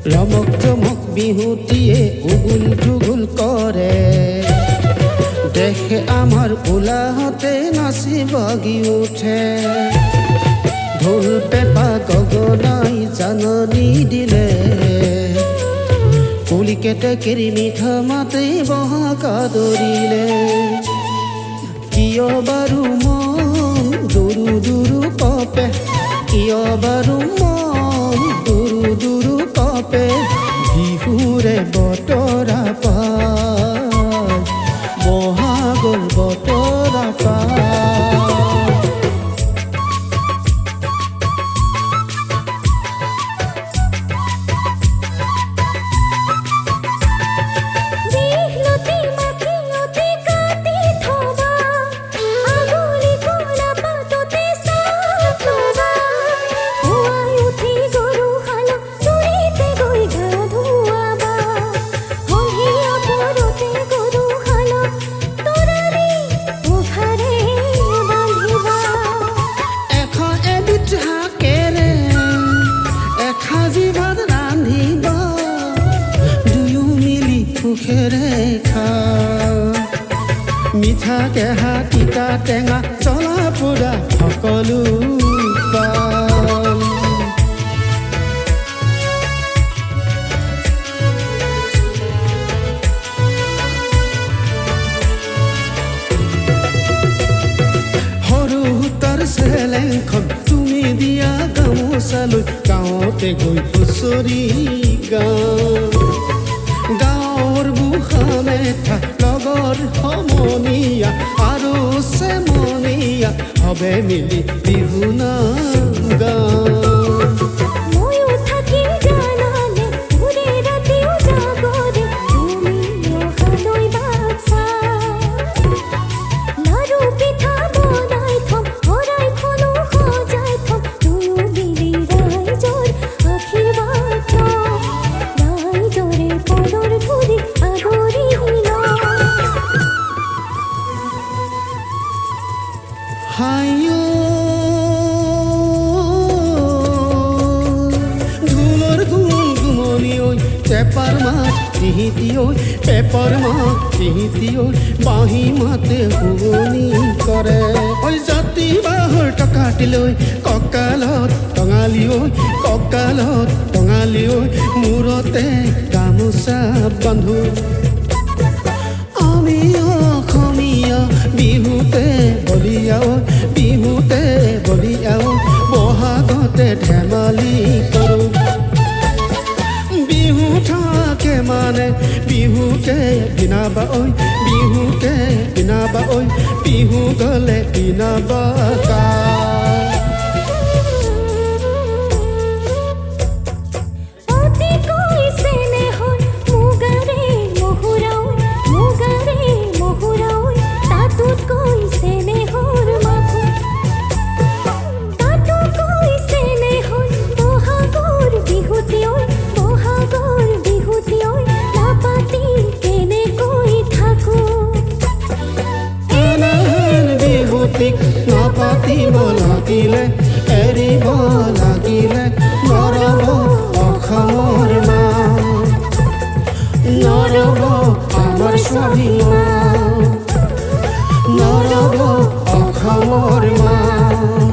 ৰমক জমক বিহুটিয়ে উগুল ঠুগুল কৰে দেখে আমাৰ উলাহতে নাচি বাগি উঠে ঢোল পেঁপা গগনাই জাননী দিলে কুলিকেতে কেৰি মিঠা মাতে বহাগ আদৰিলে কিয় বাৰু মন দুৰু দুৰু কপে কিয় বাৰু মন দুৰু দুৰু কপে বিহুৰে বতৰা পায় বহাগৰ বতৰা পায় মিঠা কেহা তিতা টেঙা জ্বলা পোৰা সকলো পাম সৰু সূতাৰ চেলেংখন তুমি দিয়া গামোচালৈ গাঁৱতে গৈ হুঁচৰি গাওঁ গাঁৱৰ বুঢ়া মেথা লগৰ সমনীয়া আৰু চেমনীয়া হবে মিলি বিহু নাম গাওঁ পেপাৰ মাত তিহিতি ঐ পেপাৰ মাত তিহিতি ঐ বাঁহী মাতে শুৱনি কৰে ঐ জাতি বাঁহৰ টকাটি লৈ কঁকালত টঙালি ঐ কঁকালত টঙালি ঐ মূৰতে গামোচা বান্ধো আমি অসমীয়া বিহুতে বলিয়া ঐ বিহুতে বলিয়া ঐ বহাগতে ধেমালি কৰোঁ বিহু থাকে মানে বিহুকে বিনাবা ঐ বিহুকে বিনাবা ঐ বিহু গলে বিনাবা কা নাপাতিব লাগিলে এৰিব লাগিলে নৰব অসমৰ মান নৰব আমাৰ স্বাভিমান নৰব অসমৰ মান